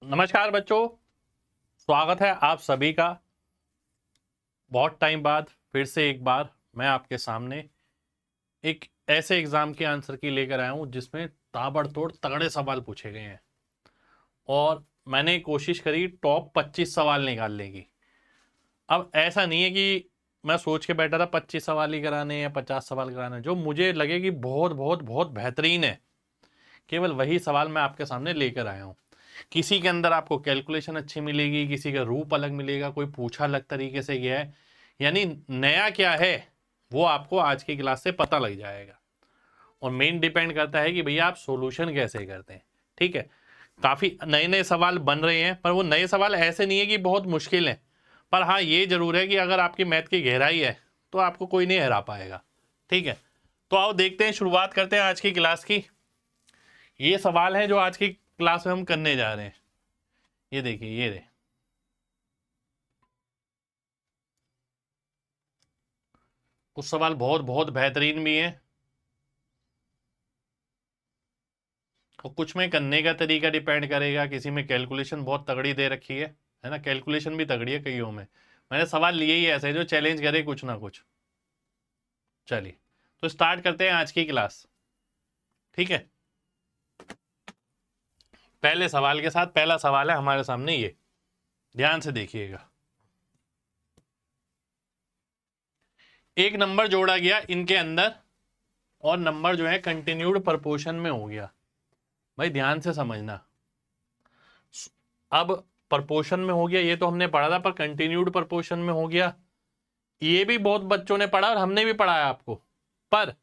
नमस्कार बच्चों, स्वागत है आप सभी का। बहुत टाइम बाद फिर से एक बार मैं आपके सामने एक ऐसे एग्जाम के आंसर की लेकर आया हूं जिसमें ताबड़तोड़ तगड़े सवाल पूछे गए हैं और मैंने कोशिश करी टॉप 25 सवाल निकालने की। अब ऐसा नहीं है कि मैं सोच के बैठा था 25 सवाल ही कराने या 50 सवाल कराने, जो मुझे लगे कि बहुत बहुत बहुत बेहतरीन है, केवल वही सवाल मैं आपके सामने लेकर आया हूं। किसी के अंदर आपको कैलकुलेशन अच्छी मिलेगी, किसी का रूप अलग मिलेगा, कोई पूछा अलग तरीके से गया है, यानी नया क्या है वो आपको आज की क्लास से पता लग जाएगा। और मेन डिपेंड करता है कि भैया आप सॉल्यूशन कैसे करते हैं। ठीक है, काफी नए नए सवाल बन रहे हैं, पर वो नए सवाल ऐसे नहीं है कि बहुत मुश्किल है, पर हाँ ये जरूर है कि अगर आपकी मैथ की गहराई है तो आपको कोई नहीं हरा पाएगा। ठीक है, तो आओ देखते हैं, शुरुआत करते हैं आज की क्लास की। ये सवाल है जो आज की क्लास में हम करने जा रहे हैं। ये देखिए, ये दे कुछ सवाल बहुत बहुत बेहतरीन भी हैं और कुछ में करने का तरीका डिपेंड करेगा। किसी में कैलकुलेशन बहुत तगड़ी दे रखी है ना, कैलकुलेशन भी तगड़ी है कईयों में। मैंने सवाल लिए ही ऐसे जो चैलेंज करे कुछ ना कुछ। चलिए तो स्टार्ट करते हैं आज की क्लास। ठीक है, पहले सवाल के साथ। पहला सवाल है हमारे सामने, ये ध्यान से देखिएगा। एक नंबर जोड़ा गया इनके अंदर और नंबर जो है कंटिन्यूड प्रपोर्शन में हो गया। भाई ध्यान से समझना, अब प्रपोर्शन में हो गया ये तो हमने पढ़ा था, पर कंटिन्यूड प्रपोर्शन में हो गया ये भी बहुत बच्चों ने पढ़ा और हमने भी पढ़ा है आपको। पर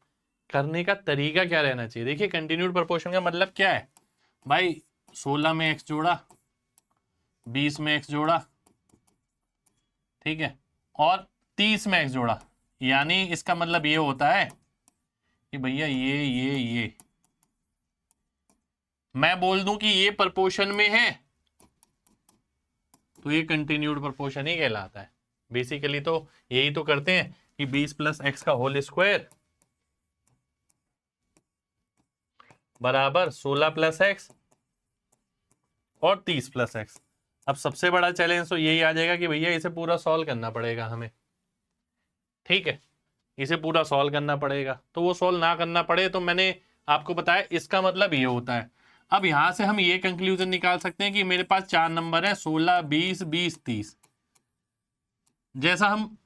करने का तरीका क्या रहना चाहिए? देखिए, कंटिन्यूड प्रपोर्शन का मतलब क्या है भाई? 16 में x जोड़ा, 20 में x जोड़ा, ठीक है, और 30 में x जोड़ा। यानी इसका मतलब ये होता है कि भैया ये मैं बोल दूं कि ये प्रपोर्शन में है तो ये कंटिन्यूड प्रपोर्शन ही कहलाता है। बेसिकली तो यही तो करते हैं कि 20 प्लस एक्स का होल स्क्वायर बराबर 16 प्लस एक्स और 30 प्लस एक्स। अब सबसे बड़ा चैलेंज तो यही आ जाएगा कि भैया इसे पूरा सॉल्व करना पड़ेगा हमें। ठीक है, इसे पूरा सॉल्व करना पड़ेगा, तो वो सॉल्व ना करना पड़े तो मैंने आपको बताया इसका मतलब ये होता है। अब यहां से हम ये कंक्लूजन निकाल सकते हैं कि मेरे पास 4 नंबर है, 16, 20, 20, 30, जैसा हम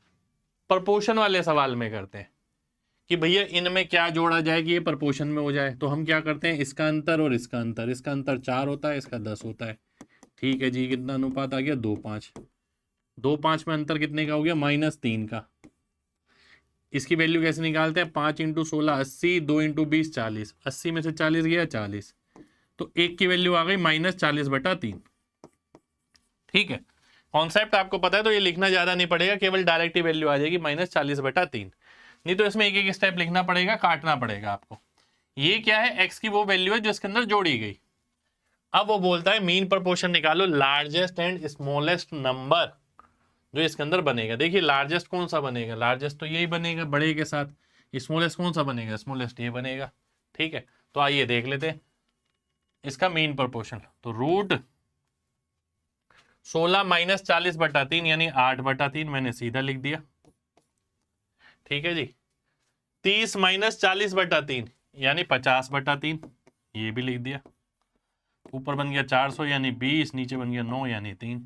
प्रपोर्शन वाले सवाल में करते हैं कि भैया इनमें क्या जोड़ा जाए कि ये प्रपोर्शन में हो जाए। तो हम क्या करते हैं, इसका अंतर और इसका अंतर, इसका अंतर 4 होता है, इसका 10 होता है। ठीक है जी, कितना अनुपात आ गया? 2:5। 2:5 में अंतर कितने का हो गया? -3 का। इसकी वैल्यू कैसे निकालते हैं? 5 × 16 80, 2 × 20 40। 80 में से 40 गया 40, तो एक की वैल्यू आ गई -40/3। ठीक है, कॉन्सेप्ट आपको पता है तो ये लिखना ज्यादा नहीं पड़ेगा, केवल डायरेक्ट ही वैल्यू आ जाएगी -40/3। नहीं तो इसमें एक एक स्टेप लिखना पड़ेगा, काटना पड़ेगा आपको। ये क्या है? एक्स की वो वैल्यू है जो इसके अंदर जोड़ी गई। अब वो बोलता है मीन प्रपोर्शन निकालो, लार्जेस्ट एंड स्मॉलेस्ट नंबर जो इसके अंदर बनेगा। देखिए लार्जेस्ट कौन सा बनेगा? लार्जेस्ट तो यही बनेगा बड़े के साथ। स्मॉलेस्ट कौन सा बनेगा? स्मॉलेस्ट ये बनेगा। ठीक है, तो आइए देख लेते हैं इसका मीन प्रपोर्शन। तो √16 - 40/3 यानी 8/3 मैंने सीधा लिख दिया। ठीक है जी, 30 - 40/3 यानी 50/3, ये भी लिख दिया। ऊपर बन गया 400 यानी 20, नीचे बन गया 9 यानी 3,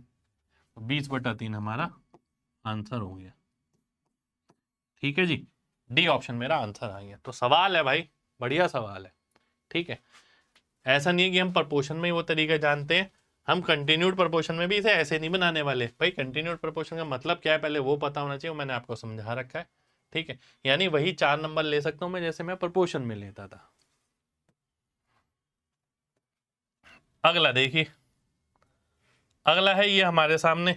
तो 20/3 हमारा आंसर हो गया। ठीक है जी, डी ऑप्शन मेरा आंसर आ गया। तो सवाल है भाई, बढ़िया सवाल है। ठीक है, ऐसा नहीं है कि हम प्रपोर्शन में ही वो तरीका जानते हैं, हम कंटिन्यूड प्रपोर्शन में भी इसे ऐसे नहीं बनाने वाले। भाई कंटिन्यूड प्रपोर्शन का मतलब क्या है पहले वो पता होना चाहिए, मैंने आपको समझा रखा है। ठीक है, यानी वही 4 नंबर ले सकता हूं मैं जैसे मैं प्रपोर्शन में लेता था। अगला देखिए, अगला है ये हमारे सामने,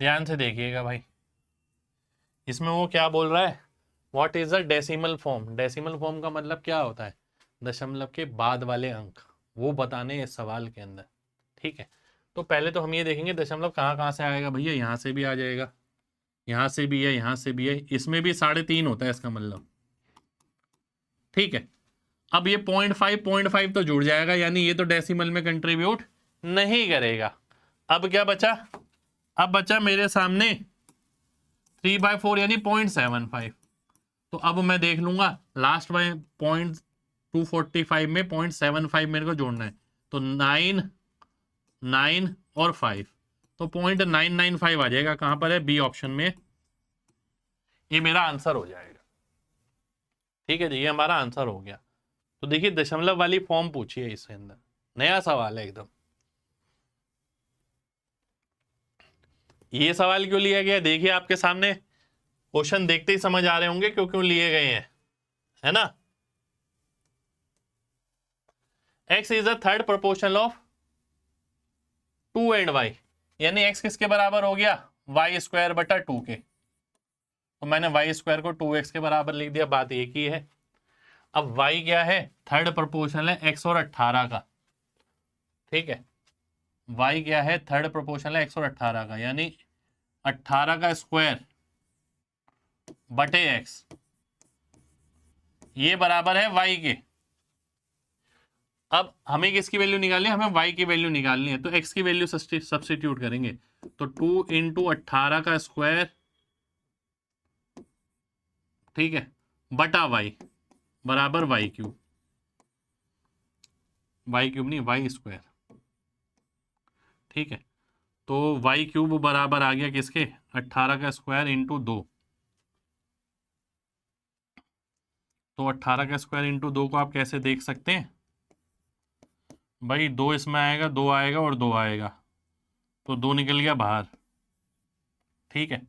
ध्यान से देखिएगा भाई। इसमें वो क्या बोल रहा है, what is a decimal form. Decimal form का मतलब क्या होता है? दशमलव के बाद वाले अंक, वो बताने इस सवाल के अंदर। ठीक है, तो पहले तो हम ये देखेंगे दशमलव कहाँ कहाँ से आएगा। भैया यहाँ से भी आ जाएगा, यहाँ से भी है, यहाँ से भी है, इसमें भी 3.5 होता है इसका मतलब। ठीक है, अब ये 0.5 तो जुड़ जाएगा, यानी ये तो डेसिमल में कंट्रीब्यूट नहीं करेगा। अब क्या बचा, अब बचा मेरे सामने 3/4 यानी 0.75। तो अब मैं देख लूंगा लास्ट में 0.245 में 0.75 मेरे को जोड़ना है, तो 9 9 और 5, तो 0.995 आ जाएगा। कहां पर है, बी ऑप्शन में। ये मेरा आंसर हो जाएगा। ठीक है जी, ये हमारा आंसर हो गया। तो देखिए दशमलव वाली फॉर्म पूछी है इसके अंदर, नया सवाल है एकदम। ये सवाल क्यों लिया गया, देखिए आपके सामने क्वेश्चन देखते ही समझ आ रहे होंगे क्यों क्यों लिए गए हैं, है ना। x is the third proportional of 2 and y, यानी x किसके बराबर हो गया, y² बटा 2 के। तो मैंने y² को 2x के बराबर लिख दिया, बात एक ही है। अब y क्या है, थर्ड प्रोपोर्शनल है x और 18 का। ठीक है, y क्या है, थर्ड प्रोपोर्शनल है x और 18 का, यानी 18 का स्क्वायर बटे x, ये बराबर है y के। अब हमें किसकी वैल्यू निकालनी है, हमें y की वैल्यू निकालनी है, तो x की वैल्यू सब्स्टिट्यूट करेंगे। तो 2 × 18 का स्क्वायर, ठीक है, बटा y बराबर y³ नहीं y²। ठीक है, तो y³ बराबर आ गया किसके, 18 का स्क्वायर इंटू 2। तो 18 का स्क्वायर इंटू 2 को आप कैसे देख सकते हैं भाई, 2 इसमें आएगा, 2 आएगा और 2 आएगा, तो 2 निकल गया बाहर। ठीक है,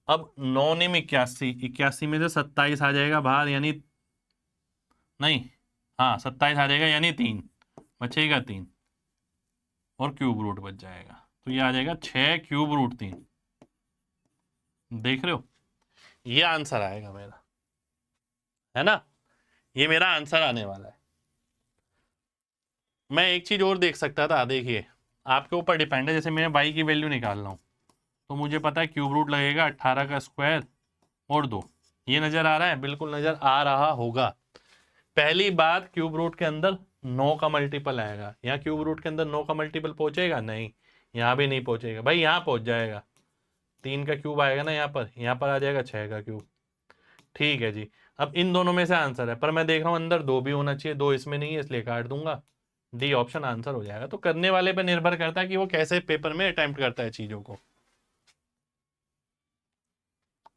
अब 9 × 81, 81 में से 27 आ जाएगा बाहर, यानी नहीं, हाँ 27 आ जाएगा, यानी 3 बचेगा, 3 और क्यूब रूट बच जाएगा। तो ये आ जाएगा 6 क्यूब रूट 3। देख रहे हो, ये आंसर आएगा मेरा, है ना, ये मेरा आंसर आने वाला है। मैं एक चीज और देख सकता था, देखिए आपके ऊपर डिपेंड है, जैसे मैं y की वैल्यू निकाल रहा हूँ, तो मुझे पता है क्यूब रूट लगेगा 18 का स्क्वायर और 2। ये नजर आ रहा है, बिल्कुल नजर आ रहा होगा। पहली बात, क्यूब रूट के अंदर 9 का मल्टीपल आएगा, यहाँ क्यूब रूट के अंदर 9 का मल्टीपल पहुंचेगा नहीं, यहाँ भी नहीं पहुंचेगा भाई, यहाँ पहुंच जाएगा, 3 का क्यूब आएगा ना यहाँ पर आ जाएगा 6 का क्यूब। ठीक है जी, अब इन दोनों में से आंसर है, पर मैं देख रहा हूँ अंदर 2 भी होना चाहिए, 2 इसमें नहीं है, इसलिए काट दूंगा, डी ऑप्शन आंसर हो जाएगा। तो करने वाले पे निर्भर करता है कि वो कैसे पेपर में अटेम्प्ट करता है चीजों को।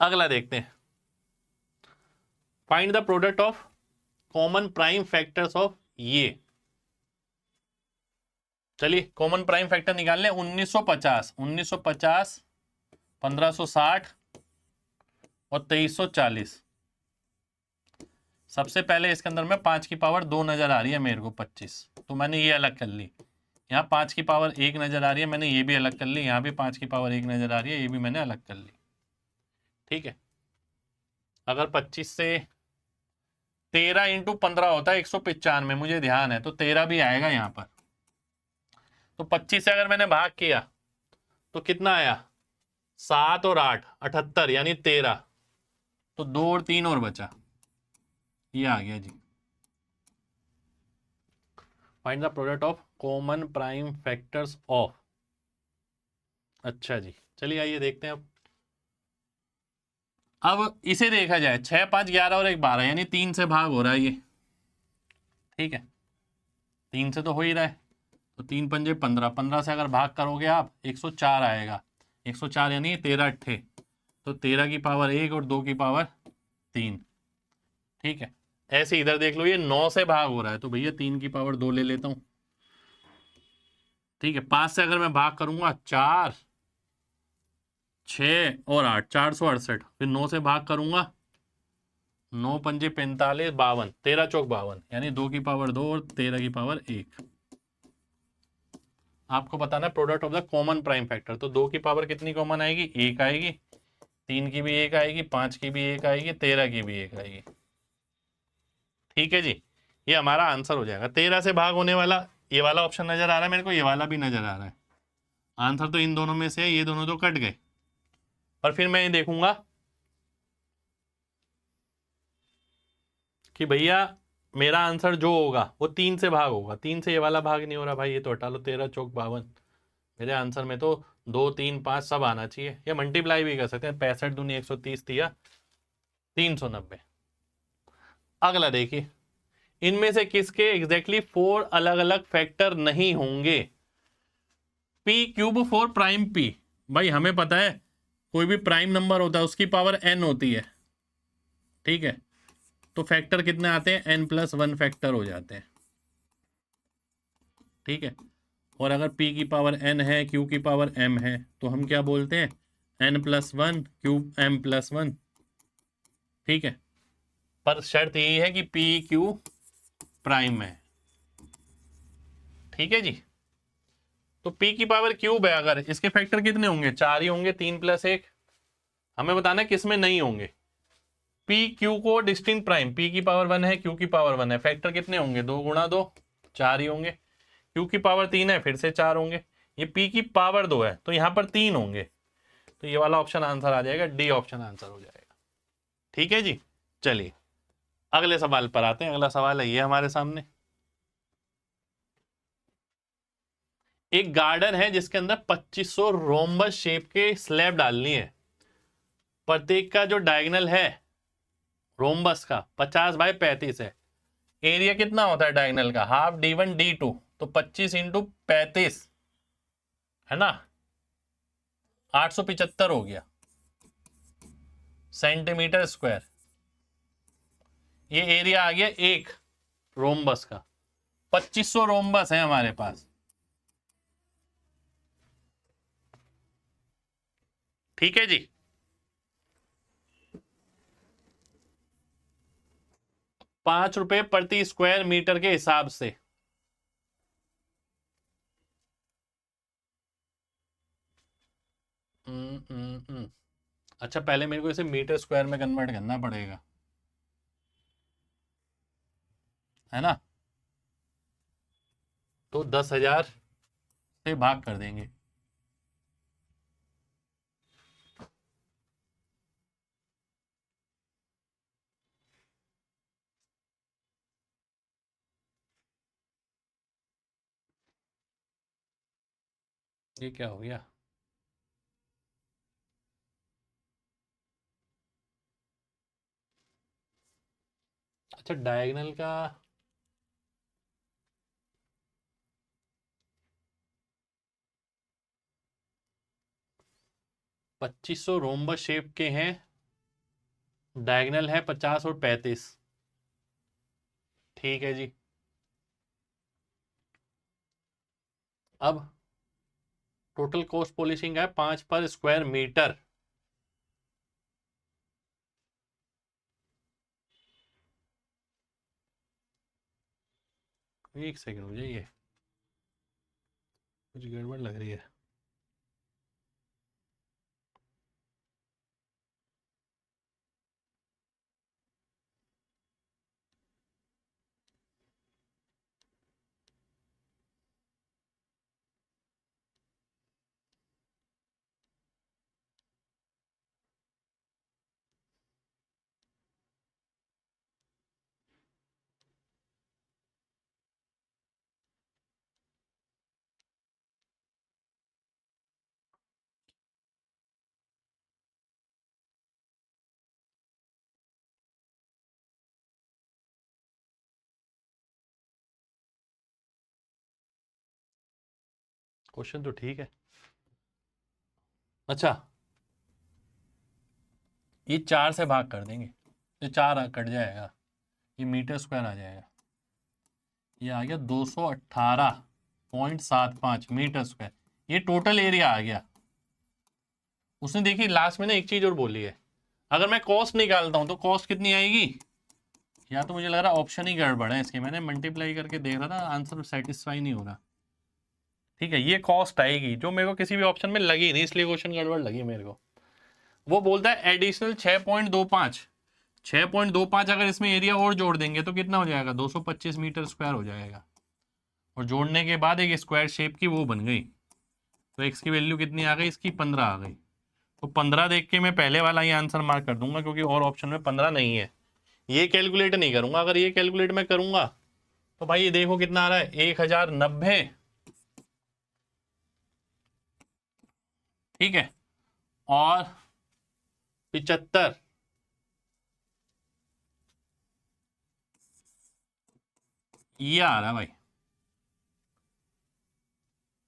अगला देखते हैं, find the product of common prime factors of ये। चलिए कॉमन प्राइम फैक्टर निकाल लें। 1950, 1560 और 2340। सबसे पहले इसके अंदर में 5 की पावर 2 नजर आ रही है मेरे को, 25, तो मैंने ये अलग कर ली। यहाँ 5 की पावर 1 नजर आ रही है, मैंने ये भी अलग कर ली। यहाँ भी 5 की पावर 1 नजर आ रही है, ये भी मैंने अलग कर ली। ठीक है, अगर 25 से 13 × 15 होता है 195, मुझे ध्यान है, तो 13 भी आएगा यहाँ पर। तो 25 से अगर मैंने भाग किया तो कितना आया, 7 और 8 78, यानी 13, तो 2 और 3 और बचा, ये आ गया जी। Find the product of common prime factors of. अच्छा जी, चलिए आइए देखते हैं। अब इसे देखा जाए, 6 5 11 और 1 12, यानी 3 से भाग हो रहा है ये। ठीक है, 3 से तो हो ही रहा है, तो 3 पंजे 15, 15 से अगर भाग करोगे आप 104 आएगा, 104 यानी 13 अट्ठे, तो 13 की पावर 1 और 2 की पावर 3। ठीक है, ऐसे इधर देख लो, ये 9 से भाग हो रहा है, तो भैया 3 की पावर 2 ले लेता हूं। ठीक है, 5 से अगर मैं भाग करूंगा 4 6 और 8, 468, फिर 9 से भाग करूंगा, 9 पंजे 45 52, 13 चौक 52, यानी 2 की पावर 2 और 13 की पावर 1। आपको बताना है product of the common prime factor, तो 2 की पावर कितनी कॉमन आएगी, 1 आएगी, 3 की भी 1 आएगी, 5 की भी 1 आएगी, 13 की भी 1 आएगी। ठीक है जी, ये हमारा आंसर हो जाएगा। 13 से भाग होने वाला ये वाला ऑप्शन नजर आ रहा है मेरे को, ये वाला भी नजर आ रहा है। आंसर तो इन दोनों में से है, ये दोनों तो कट गए, पर फिर मैं ये देखूंगा कि भैया मेरा आंसर जो होगा वो 3 से भाग होगा। 3 से ये वाला भाग नहीं हो रहा भाई, ये तो हटा लो। 13 चौक 52। मेरे आंसर में तो 2 3 5 सब आना चाहिए, या मल्टीप्लाई भी कर सकते हैं। 65 दूनी 130 दिया 390। अगला देखिए, इनमें से किसके एग्जैक्टली 4 अलग अलग फैक्टर नहीं होंगे? P cube 4 prime P. भाई हमें पता है कोई भी प्राइम नंबर होता है उसकी पावर n होती है, ठीक है? तो फैक्टर कितने आते हैं? n+1 फैक्टर हो जाते हैं, ठीक है? और अगर p की पावर n है, q की पावर m है, तो हम क्या बोलते हैं? n+1 क्यूब m+1, ठीक है? पर शर्त यही है कि p q प्राइम है, ठीक है जी? तो p की पावर क्यूब है, अगर इसके फैक्टर कितने होंगे? 4 ही होंगे, 3+1। हमें बताना है किसमें नहीं होंगे। p q को डिस्टिंक्ट प्राइम, p की पावर 1 है, q की पावर 1 है, फैक्टर कितने होंगे? 2 गुणा 2 4 ही होंगे। q की पावर 3 है, फिर से 4 होंगे। ये p की पावर 2 है, तो यहां पर 3 होंगे। तो ये वाला ऑप्शन आंसर आ जाएगा, डी ऑप्शन आंसर हो जाएगा, ठीक है जी? चलिए अगले सवाल पर आते हैं। अगला सवाल है ये हमारे सामने। एक गार्डन है जिसके अंदर 2500 रोम्बस शेप के स्लैब डालनी है। प्रत्येक का जो डायगोनल है रोम्बस का 50/35 है। एरिया कितना होता है डायगोनल का? हाफ d1 d2, तो 25 × 35 है ना, 875 हो गया सेंटीमीटर स्क्वायर। ये एरिया आ गया एक रोम्बस का। 2500 रोम्बस है हमारे पास, ठीक है जी? ₹5 प्रति स्क्वायर मीटर के हिसाब से। अच्छा पहले मेरे को इसे मीटर स्क्वायर में कन्वर्ट करना पड़ेगा, है ना? तो 10,000 से भाग कर देंगे। ये क्या हो गया? अच्छा डायगोनल का 2500 रोम्बस शेप के हैं, डायगोनल है 50 और 35, ठीक है जी? अब टोटल कॉस्ट पॉलिशिंग है 5 पर स्क्वायर मीटर। एक सेकंड मुझे, ये कुछ गड़बड़ लग रही है। क्वेश्चन तो ठीक है। अच्छा ये 4 से भाग कर देंगे, ये 4 कट जाएगा, ये मीटर स्क्वायर आ जाएगा। ये आ गया 218.75 मीटर स्क्वायर। ये टोटल एरिया आ गया। उसने देखी लास्ट में ना एक चीज और बोली है, अगर मैं कॉस्ट निकालता हूं तो कॉस्ट कितनी आएगी? या तो मुझे लग रहा ऑप्शन ही गड़बड़ है इसके, मैंने मल्टीप्लाई करके देख रहा था, आंसर सेटिस्फाई नहीं हो रहा। ठीक है, ये कॉस्ट आएगी जो मेरे को किसी भी ऑप्शन में लगी नहीं, इसलिए क्वेश्चन गड़बड़ लगी मेरे को। वो बोलता है एडिशनल 6.25, 6.25 अगर इसमें एरिया और जोड़ देंगे तो कितना हो जाएगा? 225 मीटर स्क्वायर हो जाएगा। और जोड़ने के बाद एक स्क्वायर शेप की वो बन गई, तो एक्स की वैल्यू कितनी आ गई? इसकी 15 आ गई। तो 15 देख के मैं पहले वाला ही आंसर मार्क कर दूंगा, क्योंकि और ऑप्शन में 15 नहीं है। ये कैलकुलेट नहीं करूंगा। अगर ये कैलकुलेट मैं करूंगा तो भाई ये देखो कितना आ रहा है, 1090, ठीक है, और 75, ये आ रहा है भाई,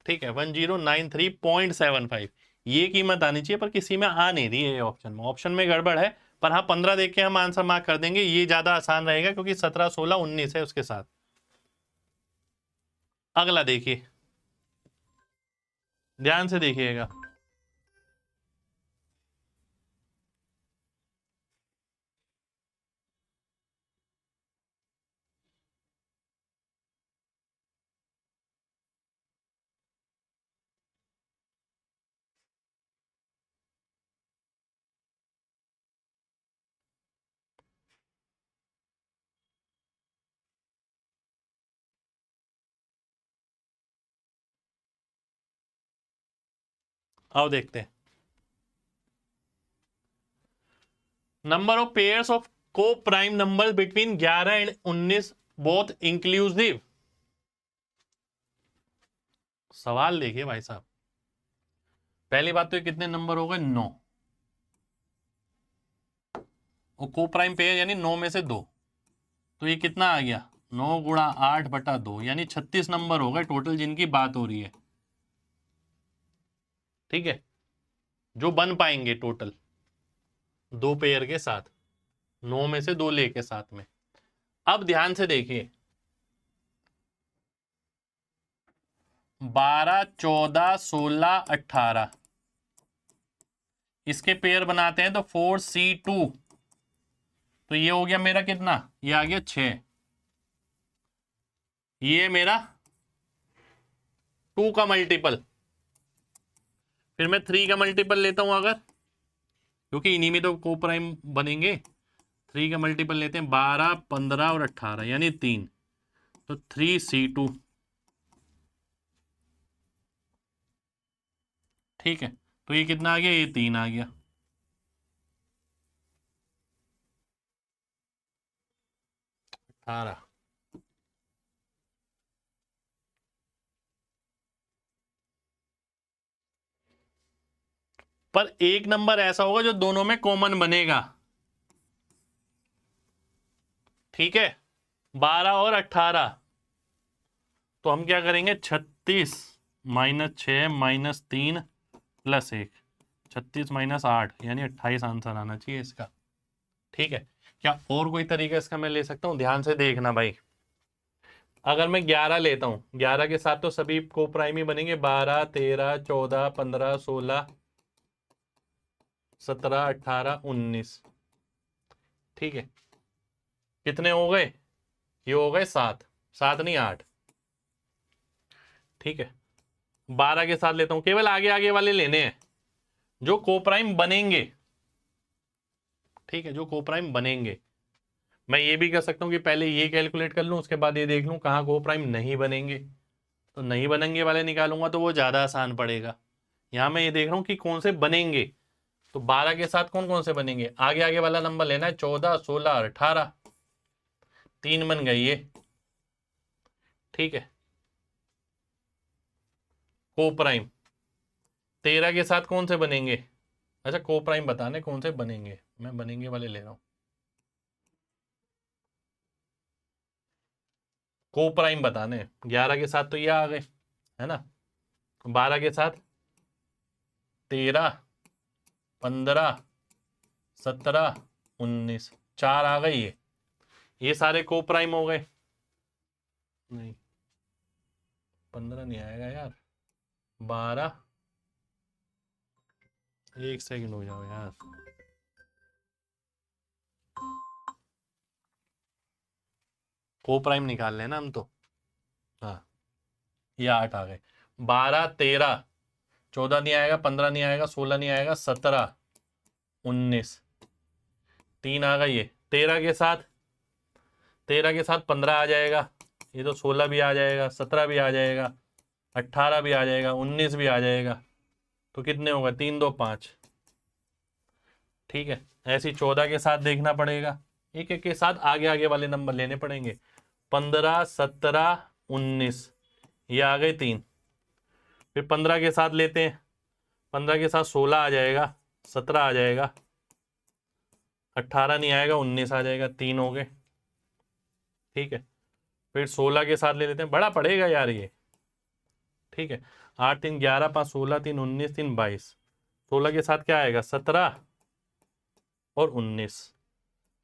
ठीक है, 1093.75, ये कीमत आनी चाहिए, पर किसी में आ नहीं रही है ऑप्शन में गड़बड़ है। पर हाँ 15 देख के हम आंसर मार्क कर देंगे, ये ज्यादा आसान रहेगा क्योंकि 17, 16, 19 है उसके साथ। अगला देखिए, ध्यान से देखिएगा। आओ देखते हैं, नंबर ऑफ पेयर्स ऑफ को prime number between 11 and 19 both inclusive. सवाल देखिए भाई साहब, पहली बात तो ये कितने नंबर हो गए, 9, और को प्राइम पेयर यानी 9 में से 2, तो ये कितना आ गया, 9 गुणा 8/2, यानी 36 नंबर हो गए टोटल जिनकी बात हो रही है, ठीक है, जो बन पाएंगे टोटल 2 पेयर के साथ, 9 में से 2 लेके साथ में। अब ध्यान से देखिए, 12, 14, 16, 18, इसके पेयर बनाते हैं तो 4C2, तो ये हो गया मेरा कितना, ये आ गया 6, ये मेरा 2 का मल्टीपल, फिर मैं 3 का मल्टीपल लेता हूं अगर, क्योंकि इन्हीं में तो को प्राइम बनेंगे। 3 का मल्टीपल लेते हैं, 12, 15 और 18, यानी 3, तो 3C2, ठीक है, तो ये कितना आ गया, ये 3 आ गया। अठारह, पर एक नंबर ऐसा होगा जो दोनों में कॉमन बनेगा, ठीक है, 12 और 18, तो हम क्या करेंगे, 36 - 6 - 3 + 1, 36 - 8, यानी 28 आंसर आना चाहिए इसका, ठीक है। क्या और कोई तरीका इसका मैं ले सकता हूँ, ध्यान से देखना भाई। अगर मैं 11 लेता हूँ, 11 के साथ तो सभी को प्राइम ही बनेंगे, 12, 13, 14, 15, 16, 17, 18, 19, ठीक है, कितने हो गए, ये हो गए 7, 7 नहीं 8, ठीक है। 12 के साथ लेता हूं, केवल आगे आगे वाले लेने हैं जो कोप्राइम बनेंगे, ठीक है, जो कोप्राइम बनेंगे। मैं ये भी कर सकता हूं कि पहले ये कैलकुलेट कर लूं, उसके बाद ये देख लूं कहां कोप्राइम नहीं बनेंगे, तो नहीं बनेंगे वाले निकालूंगा तो वो ज्यादा आसान पड़ेगा। यहां मैं ये देख रहा हूं कि कौन से बनेंगे, तो 12 के साथ कौन कौन से बनेंगे, आगे आगे वाला नंबर लेना है, 14, 16 और 18, 3 बन गई ये, ठीक है। कोप्राइम 13 के साथ कौन से बनेंगे, अच्छा कोप्राइम बताने कौन से बनेंगे, मैं बनेंगे वाले ले रहा हूं, कोप्राइम बताने, 11 के साथ तो ये आ गए, है ना, 12 के साथ 13, 15, 17, 19, 4 आ गई ये सारे कोप्राइम हो गए, नहीं 15 नहीं आएगा यार, 12, 1 सेकंड हो जाओ यार, कोप्राइम निकाल लेना हम तो, हाँ ये 8 आ गए, 12, 13, 14 नहीं आएगा, 15 नहीं आएगा, 16 नहीं आएगा, 17, 19, 3 आ गई ये, 13 के साथ 15 आ जाएगा, ये तो 16 भी आ जाएगा, 17 भी आ जाएगा, 18 भी आ जाएगा, 19 भी आ जाएगा, तो कितने होगा, 3, 2, 5, ठीक है। ऐसी 14 के साथ देखना पड़ेगा, एक एक के साथ आगे आगे वाले नंबर लेने पड़ेंगे। 15, 17, 19, ये आ गए 3। फिर 15 के साथ लेते हैं, 15 के साथ 16 आ जाएगा, 17 आ जाएगा, 18 नहीं आएगा, 19 आ जाएगा, 3 हो गए। ठीक है, फिर 16 के साथ ले लेते हैं, बड़ा पड़ेगा यार ये। ठीक है, 8 3 11, 5 16, 3 19, 3 22। 16 के साथ क्या आएगा, 17 और 19।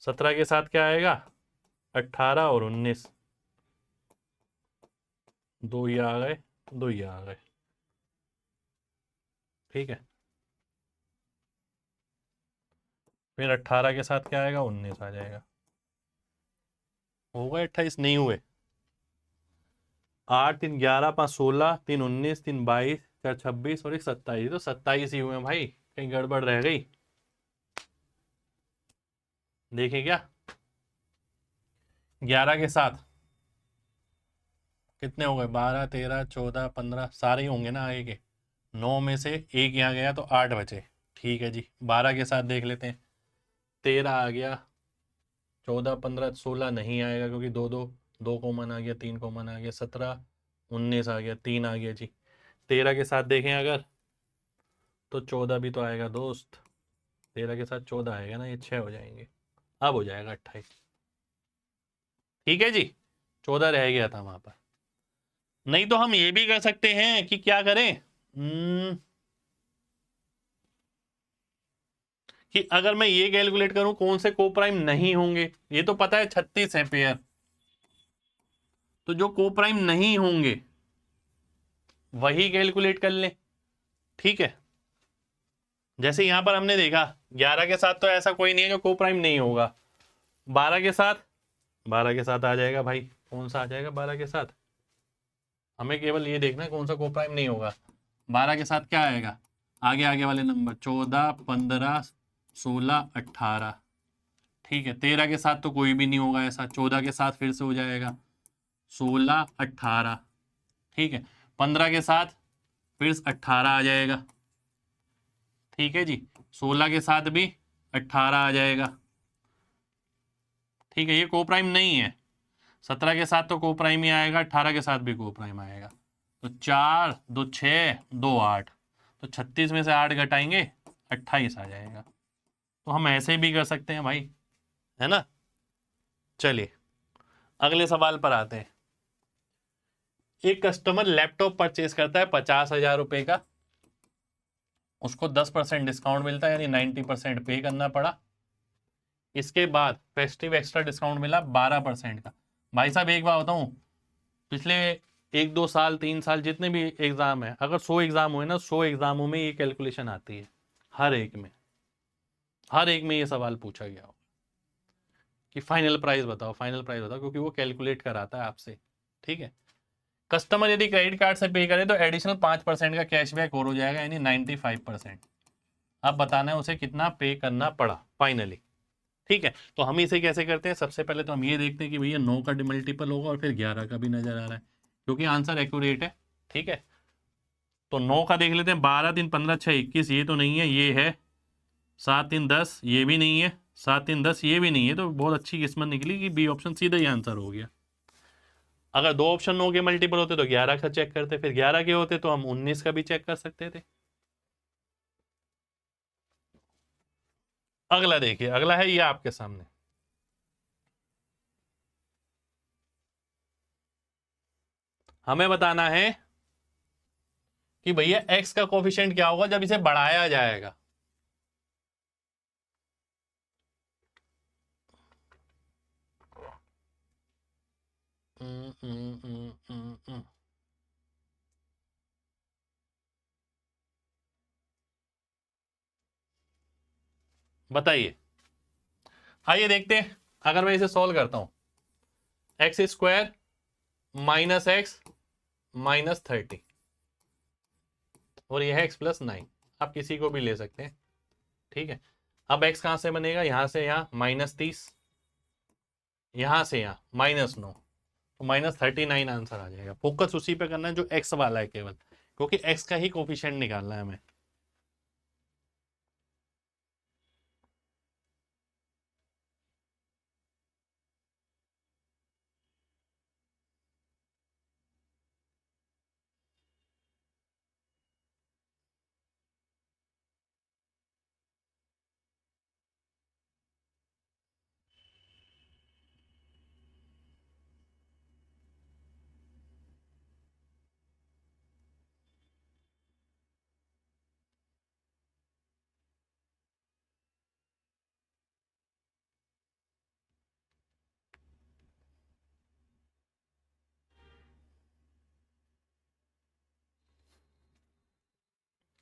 17 के साथ क्या आएगा, 18 और 19। 2 ये आ गए, 2 ये आ गए। ठीक है, फिर 18 के साथ क्या आएगा, 19 आ जाएगा। हो गए 28, नहीं हुए। 8 3 11, 5 16, 3 19, 3 22, 4 26 और 1 27। तो 27 ही हुए भाई, कहीं गड़बड़ रह गई? देखिए क्या, 11 के साथ कितने हो गए, 12 13 14 15, सारे ही होंगे ना आगे के। 9 में से एक यहाँ गया तो 8 बचे। ठीक है जी, 12 के साथ देख लेते हैं। 13 आ गया, 14 15 16 नहीं आएगा क्योंकि दो दो, 2 कॉमन आ गया, 3 कॉमन आ गया। 17 19 आ गया, 3 आ गया जी। 13 के साथ देखें अगर तो 14 भी तो आएगा दोस्त। 13 के साथ 14 आएगा ना, ये 6 हो जाएंगे। अब हो जाएगा 28। ठीक है जी, 14 रह गया था वहां पर। नहीं तो हम ये भी कर सकते हैं कि क्या करें, कि अगर मैं ये कैलकुलेट करूं कौन से कोप्राइम नहीं होंगे। ये तो पता है 36 है पेयर, तो जो कोप्राइम नहीं होंगे वही कैलकुलेट कर लें। ठीक है, जैसे यहां पर हमने देखा 11 के साथ तो ऐसा कोई नहीं है जो कोप्राइम नहीं होगा। 12 के साथ, 12 के साथ आ जाएगा भाई, कौन सा आ जाएगा 12 के साथ, हमें केवल ये देखना है कौन सा कोप्राइम नहीं होगा। 12 के साथ क्या आएगा, आगे आगे वाले नंबर 14 15 16 18। ठीक है, 13 के साथ तो कोई भी नहीं होगा ऐसा, 14 के साथ फिर से हो जाएगा 16 18। ठीक है, 15 के साथ फिर 18 आ जाएगा। ठीक है जी, 16 के साथ भी 18 आ जाएगा। ठीक है, ये कोप्राइम नहीं है। 17 के साथ तो कोप्राइम ही आएगा, 18 के साथ भी कोप्राइम आएगा। तो 4 2 6 2 8, तो 36 में से 8 घटाएंगे 28 आ जाएगा। तो हम ऐसे भी कर सकते हैं भाई, है ना। चलिए अगले सवाल पर आते हैं। एक कस्टमर लैपटॉप परचेज करता है 50,000 रुपए का, उसको 10% डिस्काउंट मिलता है, यानी 90% पे करना पड़ा। इसके बाद फेस्टिव एक्स्ट्रा डिस्काउंट मिला 12% का। भाई साहब एक बात बताऊं, पिछले 1 2 साल 3 साल जितने भी एग्जाम है, अगर 100 एग्जाम हुए ना, 100 एग्जामों में ये कैलकुलेशन आती है। हर एक में, हर एक में ये सवाल पूछा गया हो कि फाइनल प्राइस बताओ, फाइनल प्राइस बताओ, क्योंकि वो कैलकुलेट कराता है आपसे। ठीक है, कस्टमर यदि क्रेडिट कार्ड से पे करे तो एडिशनल 5% का कैशबैक और हो जाएगा, यानी 95%। अब बताना है उसे कितना पे करना पड़ा फाइनली। ठीक है, तो हम इसे कैसे करते हैं, सबसे पहले तो हम ये देखते हैं कि भैया 9 का मल्टीपल होगा और फिर 11 का भी नजर आ रहा है, क्योंकि आंसर एक्यूरेट है। ठीक है, तो 9 का देख लेते हैं। 12 3 15 6 21, ये तो नहीं है, ये है। 7 3 10, ये भी नहीं है। 7 3 10, ये भी नहीं है। तो बहुत अच्छी किस्मत निकली कि बी ऑप्शन सीधा ही आंसर हो गया। अगर 2 ऑप्शन 9 के मल्टीपल होते तो 11 का चेक करते, फिर 11 के होते तो हम 19 का भी चेक कर सकते थे। अगला देखिए, अगला है ये आपके सामने। हमें बताना है कि भैया x का कोफिशिएंट क्या होगा जब इसे बढ़ाया जाएगा। बताइए, आइए देखते हैं। अगर मैं इसे सॉल्व करता हूं, x² -x -30 और यह है x + 9। आप किसी को भी ले सकते हैं। ठीक है, अब x कहां से बनेगा, यहां से यहां -30, यहां से यहां -9, तो -39 आंसर आ जाएगा। फोकस उसी पे करना है जो x वाला है केवल, क्योंकि x का ही कोफिशिएंट निकालना है हमें।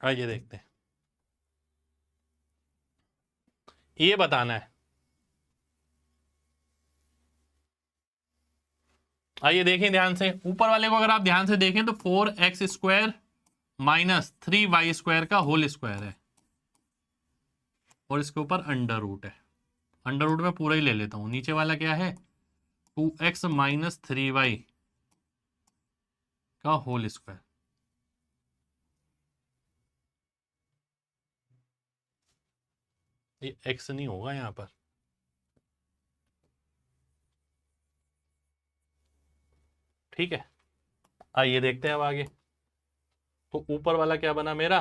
आइए देखते हैं, ये बताना है। आइए देखें ध्यान से, ऊपर वाले को अगर आप ध्यान से देखें तो 4x² माइनस 3y² का होल स्क्वायर है, और इसके ऊपर अंडर रूट है। अंडर रूट में पूरा ही ले लेता हूं। नीचे वाला क्या है, 2x माइनस 3y का होल स्क्वायर। ये x नहीं होगा यहां पर, ठीक है। आइए देखते हैं अब आगे। तो ऊपर वाला क्या बना मेरा,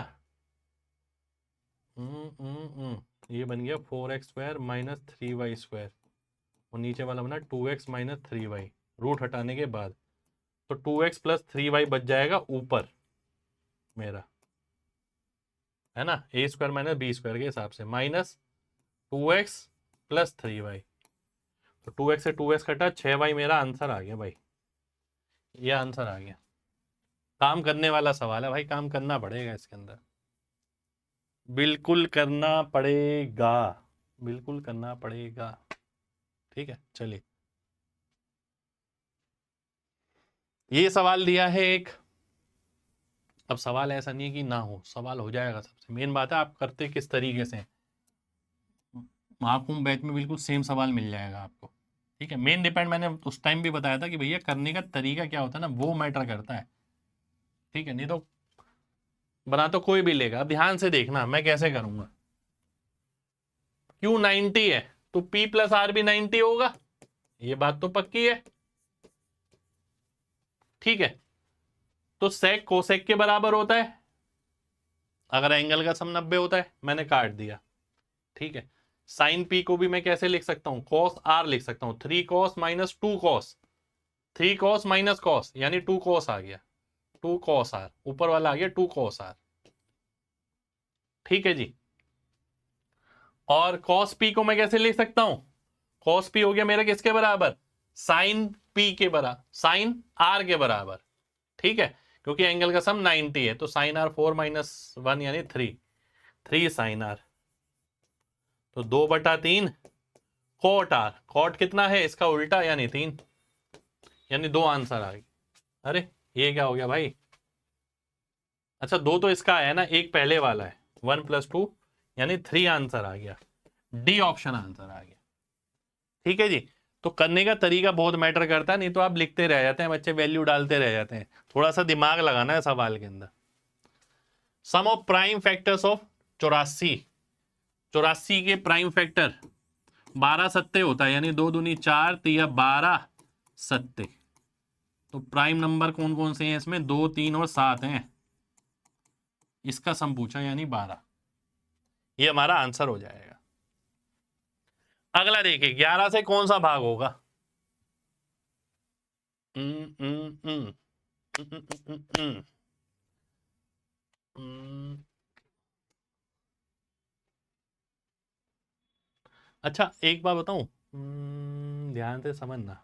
ये बन गया 4x² माइनस 3y², और नीचे वाला बना 2x माइनस 3y, रूट हटाने के बाद। तो 2x प्लस 3y बच जाएगा ऊपर मेरा, है ना, a² माइनस b² के हिसाब से, माइनस 2x प्लस 3y। तो 2x से 2x कटा, 6y मेरा आंसर आ गया भाई, ये आंसर आ गया। काम करने वाला सवाल है भाई, काम करना पड़ेगा इसके अंदर, बिल्कुल करना पड़ेगा, बिल्कुल करना पड़ेगा, ठीक है। चलिए, ये सवाल दिया है एक। अब सवाल ऐसा नहीं है कि ना हो, सवाल हो जाएगा। सबसे मेन बात है आप करते किस तरीके से। महाकुंभ बैच में बिल्कुल सेम सवाल मिल जाएगा आपको, ठीक है। मेन डिपेंड, मैंने उस टाइम भी बताया था कि भैया करने का तरीका क्या होता है ना, वो मैटर करता है, ठीक है। नहीं तो बना तो कोई भी लेगा। अब ध्यान से देखना मैं कैसे करूंगा। Q 90 है तो P प्लस R भी 90 होगा, ये बात तो पक्की है, ठीक है। तो सेक कोसेक के बराबर होता है अगर एंगल का सम 90 होता है, मैंने काट दिया, ठीक है। साइन P को भी मैं कैसे लिख सकता हूं, cos R लिख सकता हूं, 3 cos minus 2 cos, 3 cos minus cos यानी 2 cos आ गया, 2 cos R, ऊपर वाला आ गया 2 cos R, ठीक है जी। और cos P को मैं कैसे लिख सकता हूं, cos P हो गया मेरा किसके बराबर, साइन P के बराबर, साइन R के बराबर, ठीक है। क्योंकि एंगल का सम 90 है तो साइन R 4 माइनस 1 यानी 3 साइन R, तो 2/3 कॉट R, कॉट कितना है इसका उल्टा यानी 3, यानी 2 आंसर आ गए। अरे ये क्या हो गया भाई, अच्छा 2 तो इसका आया ना, एक पहले वाला है, 1 + 2 यानी 3 आंसर आ गया, डी ऑप्शन आंसर आ गया, ठीक है जी। तो करने का तरीका बहुत मैटर करता है, नहीं तो आप लिखते रह जाते हैं बच्चे, वैल्यू डालते रह जाते हैं। थोड़ा सा दिमाग लगाना है सवाल के अंदर। सम ऑफ प्राइम फैक्टर्स ऑफ 84, 84 के प्राइम फैक्टर 12 सत्ते होता है, यानी 2 दूनी 4 तिया 12 सत्ते। तो प्राइम नंबर कौन कौन से हैं इसमें, 2 3 और 7 हैं, इसका सम पूछा यानी 12, ये हमारा आंसर हो जाएगा। अगला देखिए 11 से कौन सा भाग होगा, अच्छा एक बात बताऊं, ध्यान से समझना,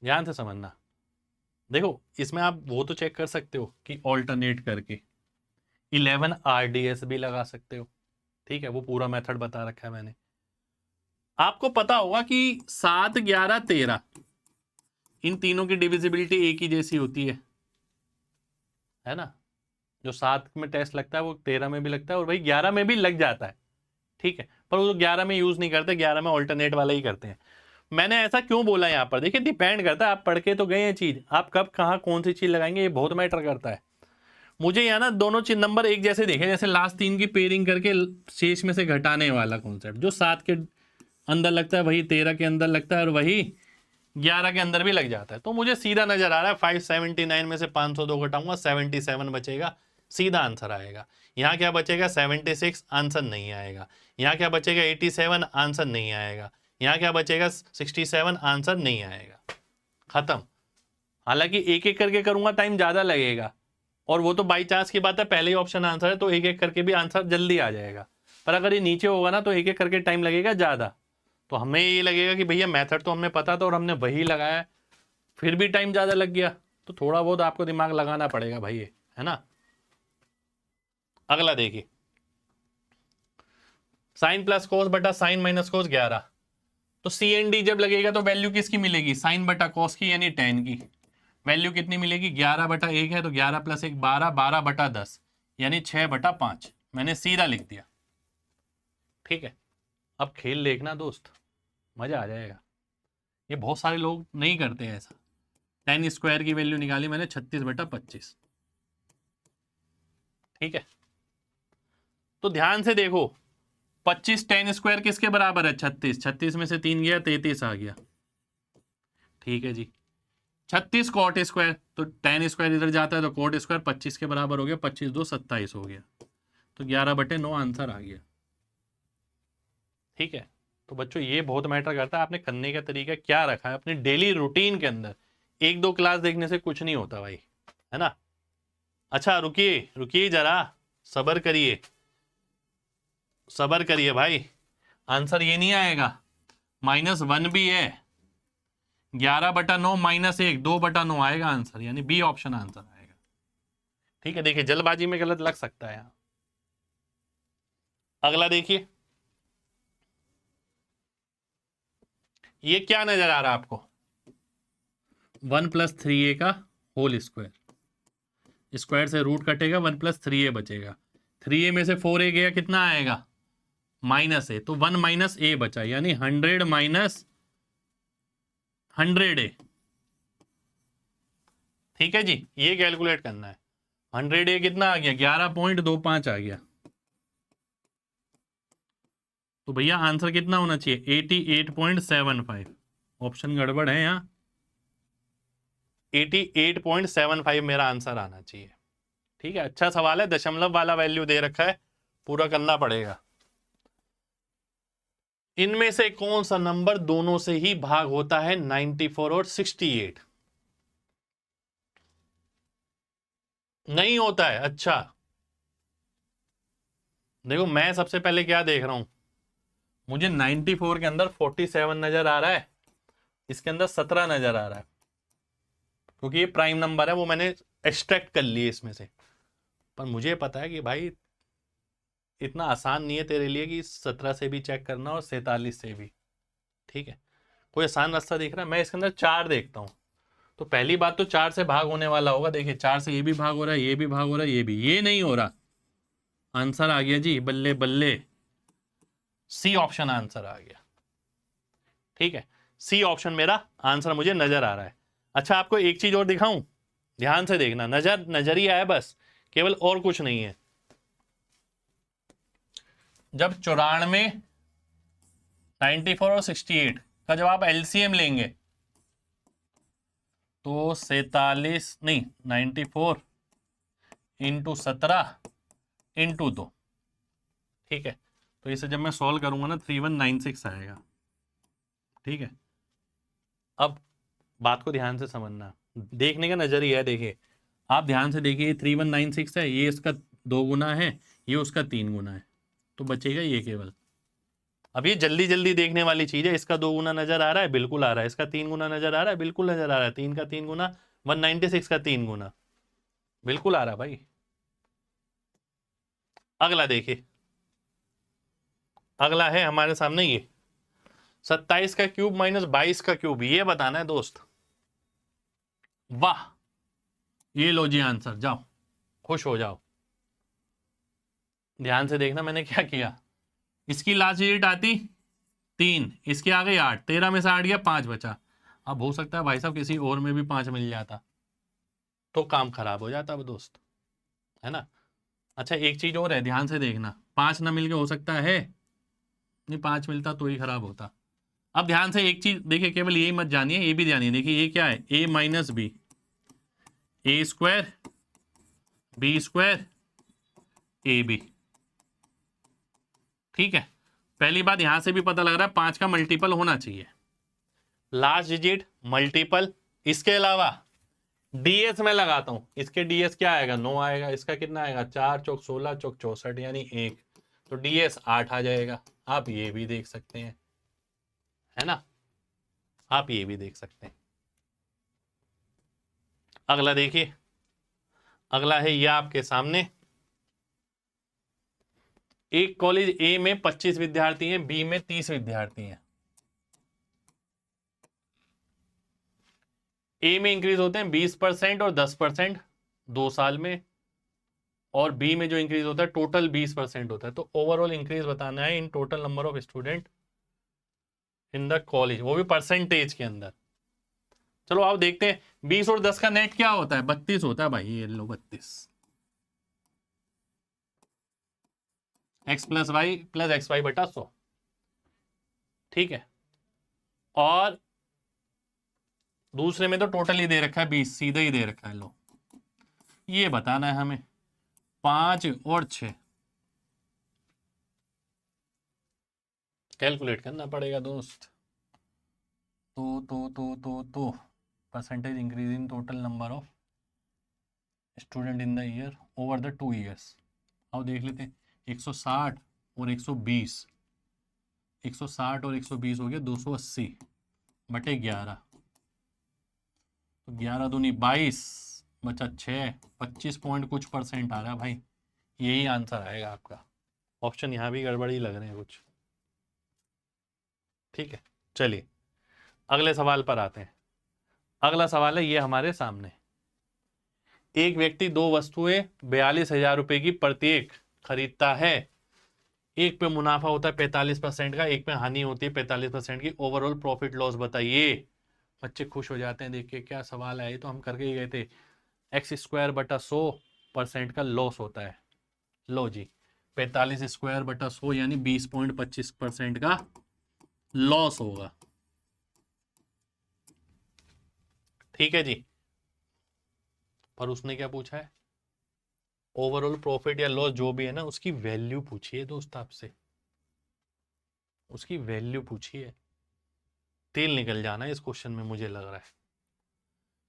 ध्यान से समझना। देखो इसमें आप वो तो चेक कर सकते हो कि ऑल्टरनेट करके 11 RDS भी लगा सकते हो, ठीक है, वो पूरा मेथड बता रखा है मैंने। आपको पता होगा कि 7 11 13 इन तीनों की डिविजिबिलिटी एक ही जैसी होती है ना। जो 7 में टेस्ट लगता है वो 13 में भी लगता है, और भाई 11 में भी लग जाता है, ठीक है। पर वो 11 में यूज नहीं करते, 11 में ऑल्टरनेट वाला ही करते हैं। मैंने ऐसा क्यों बोला यहाँ पर, देखिए डिपेंड करता है, आप पढ़ के तो गए हैं चीज, आप कब कहाँ कौन सी चीज लगाएंगे ये बहुत मैटर करता है। मुझे यहाँ ना दोनों चीज नंबर एक जैसे देखे, जैसे लास्ट 3 की पेयरिंग करके शेष में से घटाने वाला कॉन्सेप्ट, जो 7 के अंदर लगता है वही 13 के अंदर लगता है, और वही 11 के अंदर भी लग जाता है। तो मुझे सीधा नजर आ रहा है 579 में से 502 घटाऊंगा 77 बचेगा, सीधा आंसर आएगा। यहाँ क्या बचेगा 76, आंसर नहीं आएगा। यहाँ क्या बचेगा 87, आंसर नहीं आएगा। यहाँ क्या बचेगा 67, आंसर नहीं आएगा, खत्म। हालांकि एक एक करके करूंगा टाइम ज्यादा लगेगा, और वो तो बाई चांस की बात है, पहले ही ऑप्शन आंसर है तो एक एक करके भी आंसर जल्दी आ जाएगा। पर अगर ये नीचे होगा ना तो एक एक करके टाइम लगेगा ज्यादा। तो हमें ये लगेगा कि भैया मेथड तो हमें पता था और हमने वही लगाया, फिर भी टाइम ज्यादा लग गया, तो थोड़ा बहुत आपको दिमाग लगाना पड़ेगा भाई, ये है ना। अगला देखिए, साइन प्लस कोस बटा साइन माइनस कोस 11। तो सी एन डी जब लगेगा तो वैल्यू किसकी मिलेगी, साइन बटा कोस की, यानी टेन की। वैल्यू कितनी मिलेगी, 11 बटा 1 है तो 11 प्लस 1 12, 12 बटा 10 यानी 6 बटा 5। मैंने सीधा लिख दिया, ठीक है। अब खेल देखना दोस्त, मजा आ जाएगा। ये बहुत सारे लोग नहीं करते हैं ऐसा। टेन स्क्वायर की वैल्यू निकाली मैंने 36 बटा 25, ठीक है। तो ध्यान से देखो, 25 टेन स्क्वायर किसके बराबर है, 36। 36 में से 3 गया 33 आ गया, ठीक है जी। 36 कॉट स्क्वायर, तो टेन स्क्वायर इधर जाता है तो कॉट स्क्वायर 25 के बराबर हो गया, 25 2 27 हो गया, तो 11/9 आंसर आ गया, ठीक है। तो बच्चों ये बहुत मैटर करता है, आपने करने का तरीका क्या रखा है अपनी डेली रूटीन के अंदर। एक दो क्लास देखने से कुछ नहीं होता भाई, है ना। अच्छा रुकिए रुकिए जरा, सबर करिए, सबर करिए भाई। आंसर ये नहीं आएगा, -1 भी है, 11/9 -1 2/9 आएगा आंसर, यानी बी ऑप्शन आंसर आएगा, ठीक है। देखिए जल्दबाजी में गलत लग सकता है यहाँ। अगला देखिए, ये क्या नजर आ रहा है आपको, 1 + 3a का होल स्क्वायर, स्क्वायर से रूट कटेगा, 1 + 3a बचेगा, 3a में से 4a गया कितना आएगा, -a, तो 1 - a बचा, यानी 100 - 100a, ठीक है जी। ये कैलकुलेट करना है, 100a कितना आ गया, 11.25 आ गया। तो भैया आंसर कितना होना चाहिए, 88.75। ऑप्शन गड़बड़ है यहाँ, 88.75 मेरा आंसर आना चाहिए, ठीक है। अच्छा सवाल है, दशमलव वाला वैल्यू दे रखा है, पूरा करना पड़ेगा। इनमें से कौन सा नंबर दोनों से ही भाग होता है, 94 और 68? नहीं होता है, अच्छा। देखो मैं सबसे पहले क्या देख रहा हूं, मुझे 94 के अंदर 47 नजर आ रहा है, इसके अंदर 17 नजर आ रहा है, क्योंकि ये प्राइम नंबर है, वो मैंने एक्सट्रैक्ट कर लिए इसमें से। पर मुझे पता है कि भाई इतना आसान नहीं है तेरे लिए कि 17 से भी चेक करना और 47 से भी, ठीक है। कोई आसान रास्ता दिख रहा है, मैं इसके अंदर 4 देखता हूँ, तो पहली बात तो 4 से भाग होने वाला होगा। देखिए 4 से ये भी भाग हो रहा है, ये भी भाग हो रहा है, ये भी, ये नहीं हो रहा, आंसर आ गया जी, बल्ले बल्ले, सी ऑप्शन आंसर आ गया, ठीक है। सी ऑप्शन मेरा आंसर मुझे नजर आ रहा है। अच्छा आपको एक चीज और दिखाऊं, ध्यान से देखना, नजरिया है बस, केवल, और कुछ नहीं है। जब 94, 94 और 68 का जब आप एलसीएम लेंगे तो 47 नहीं 94 × 17 × 2, ठीक है। तो इसे जब मैं सॉल्व करूंगा ना 3196 आएगा, ठीक है। अब बात को ध्यान से समझना, देखने का नजरिया है, देखिए आप ध्यान से देखिए, 3196 है, ये इसका 2 गुना है, ये उसका 3 गुना है, तो बचेगा ये केवल। अब ये जल्दी जल्दी देखने वाली चीज है, इसका 2 गुना नजर आ रहा है, बिल्कुल आ रहा है, इसका 3 गुना नजर आ रहा है, बिल्कुल नजर आ रहा है, 3 का 3 गुना, 196 का 3 गुना, बिल्कुल आ रहा है भाई। अगला देखिए, अगला है हमारे सामने ये 27 का क्यूब -22 का क्यूब, ये बताना है दोस्त। वाह, ये लो जी आंसर, जाओ खुश हो जाओ। ध्यान से देखना मैंने क्या किया, इसकी लास्ट डिजिट आती 3, इसके आ गई 8, 13 में से 8 गया 5 बचा। अब हो सकता है भाई साहब किसी और में भी 5 मिल जाता तो काम खराब हो जाता अब दोस्त, है ना। अच्छा एक चीज और है, ध्यान से देखना, 5 ना मिलके हो सकता है, नहीं 5 मिलता तो ही खराब होता। अब ध्यान से एक चीज देखिए, केवल यही मत जानिए, ये भी जानिए, देखिए ये क्या है, a - b, a² b² ab, ठीक है। पहली बात यहां से भी पता लग रहा है 5 का मल्टीपल होना चाहिए, लास्ट डिजिट मल्टीपल। इसके अलावा डीएस में लगाता हूं, इसके डीएस क्या आएगा, 9 आएगा, इसका कितना आएगा, 4 × 4 = 16 × 64 यानी 1, तो डीएस 8 आ जाएगा। आप ये भी देख सकते हैं, है ना, आप ये भी देख सकते हैं, अगला देखिए, अगला है ये आपके सामने, एक कॉलेज ए में 25 विद्यार्थी हैं, बी में 30 विद्यार्थी हैं। ए में इंक्रीज होते हैं 20% और 10% 2 साल में, और बी में जो इंक्रीज होता है टोटल 20% होता है। तो ओवरऑल इंक्रीज बताना है in total number of student in the college, वो भी परसेंटेज के अंदर। चलो आओ देखते हैं, 20 और 10 का नेट क्या होता है, 32 होता है भाई, ये लो 32, x plus y plus x y बटा 100, ठीक है। और दूसरे में तो टोटल ही दे रखा है 20, सीधे ही दे रखा है, लो ये बताना है हमें, 5 और 6 कैलकुलेट करना पड़ेगा दोस्त। तो percentage increase in total number of student in the year over the 2 years. आओ देख लेते हैं, 160 और 120, 160 और 120 हो गया 280 बटे 11, तो 11 दूनी 22 बचा 6, 25 पॉइंट कुछ परसेंट आ रहा है भाई, यही आंसर आएगा आपका। ऑप्शन यहाँ भी गड़बड़ी लग रहे हैं कुछ, ठीक है। चलिए अगले सवाल पर आते हैं। अगला सवाल है ये हमारे सामने, एक व्यक्ति दो वस्तुएं 42,000 रुपए की प्रत्येक खरीदता है, एक पे मुनाफा होता है 45% का, एक पे हानि होती है 45% की, ओवरऑल प्रॉफिट लॉस बताइए। बच्चे खुश हो जाते हैं देख के, क्या सवाल है, ये तो हम करके ही गए थे, एक्स स्क्वायर बटा 100% का लॉस होता है। लो जी, 45 स्क्वायर बटा 100 यानी 20.25% का लॉस होगा, ठीक है जी। पर उसने क्या पूछा है, ओवरऑल प्रॉफिट या लॉस जो भी है ना, उसकी वैल्यू पूछी है दोस्त आपसे, उसकी वैल्यू पूछी है। तेल निकल जाना है इस क्वेश्चन में मुझे लग रहा है।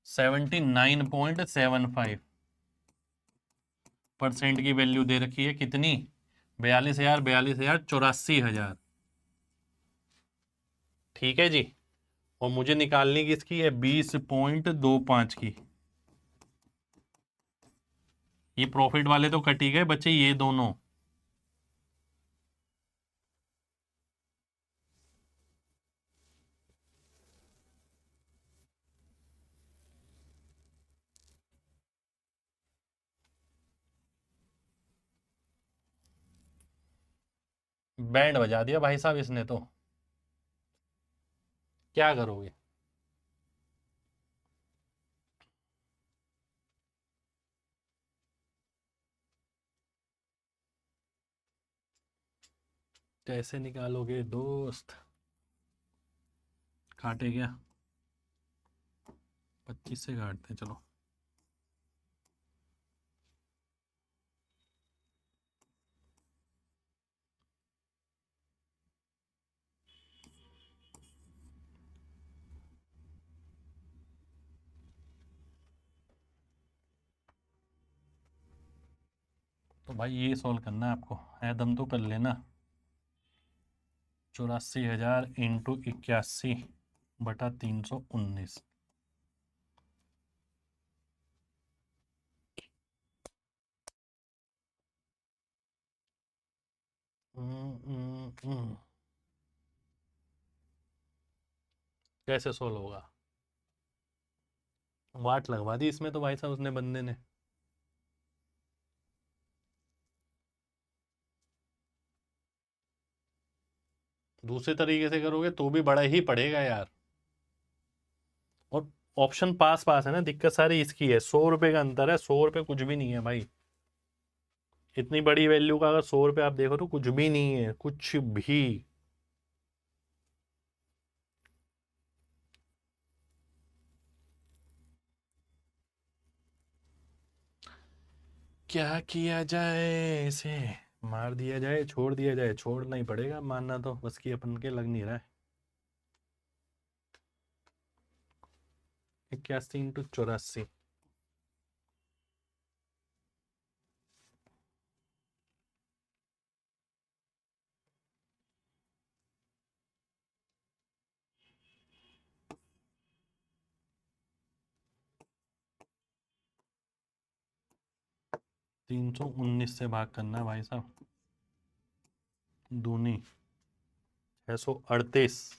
79.75% की वैल्यू दे रखी है, कितनी, 42,000, 42,000, 84,000, ठीक है जी। और मुझे निकालनी किसकी है, 20.25 की। ये प्रॉफिट वाले तो कट ही गए बच्चे, ये दोनों, बैंड बजा दिया भाई साहब इसने तो, क्या करोगे। कैसे निकालोगे दोस्त, काटे क्या, 25 से काटते हैं चलो। तो भाई ये सॉल्व करना है आपको, है दम तो कर लेना। 84,000 इंटू 81 बटा 319, कैसे सोल्व होगा, वाट लगवा दी इसमें तो भाई साहब उसने बंदे ने। दूसरे तरीके से करोगे तो भी बड़ा ही पड़ेगा यार, और ऑप्शन पास पास है ना, दिक्कत सारी इसकी है, 100 रुपए का अंतर है, 100 रुपए कुछ भी नहीं है भाई, इतनी बड़ी वैल्यू का अगर 100 रुपए आप देखो तो कुछ भी नहीं है, कुछ भी। क्या किया जाए इसे, मार दिया जाए, छोड़ दिया जाए, छोड़ना ही पड़ेगा, मानना तो बस की अपन के लग नहीं रहा है। 81 इंटू 84, 319 से भाग करना है भाई साहब, दूनी 638,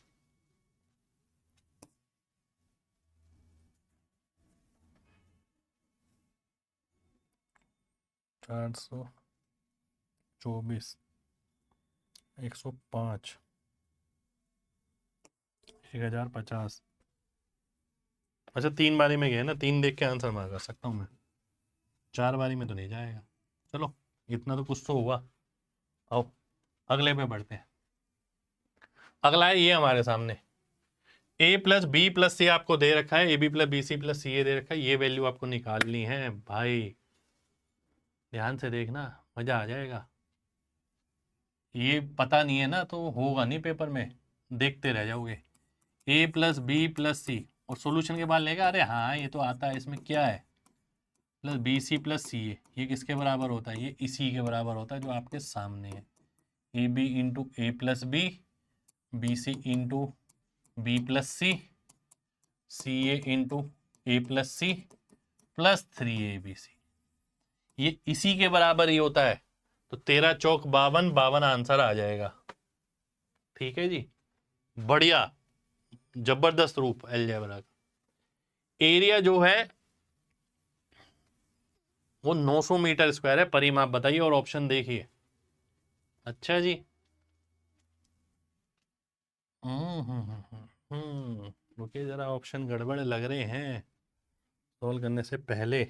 424, 105, 1050। अच्छा 3 बारी में गए ना, 3 देख के आंसर मार कर सकता हूँ मैं, 4 बारी में तो नहीं जाएगा। चलो इतना तो कुछ तो हुआ। आओ अगले पे बढ़ते हैं। अगला है ये हमारे सामने, a plus B plus C आपको दे रखा है, ए B plus B C plus C A दे रखा है, ये वैल्यू आपको निकालनी है भाई, ध्यान से देखना मजा आ जाएगा। ये पता नहीं है ना तो होगा नहीं पेपर में, देखते रह जाओगे। a प्लस बी प्लस सी और सॉल्यूशन के बाद लेगा, अरे हाँ ये तो आता है, इसमें क्या है, प्लस बी सी प्लस सी ए, ये किसके बराबर होता है, ये इसी के बराबर होता है जो आपके सामने है, ए b into a plus B c into b plus C a into a plus c plus 3abc, ये इसी के बराबर ही होता है। तो 13 चौक 52, 52 आंसर आ जाएगा। ठीक है जी, बढ़िया, जबरदस्त रूप अलजेब्रा का। एरिया जो है वो 900 मीटर स्क्वायर है, परिमाप बताइए और ऑप्शन देखिए। अच्छा जी, रुकिए जरा, ऑप्शन गड़बड़ लग रहे हैं सॉल्व करने से पहले।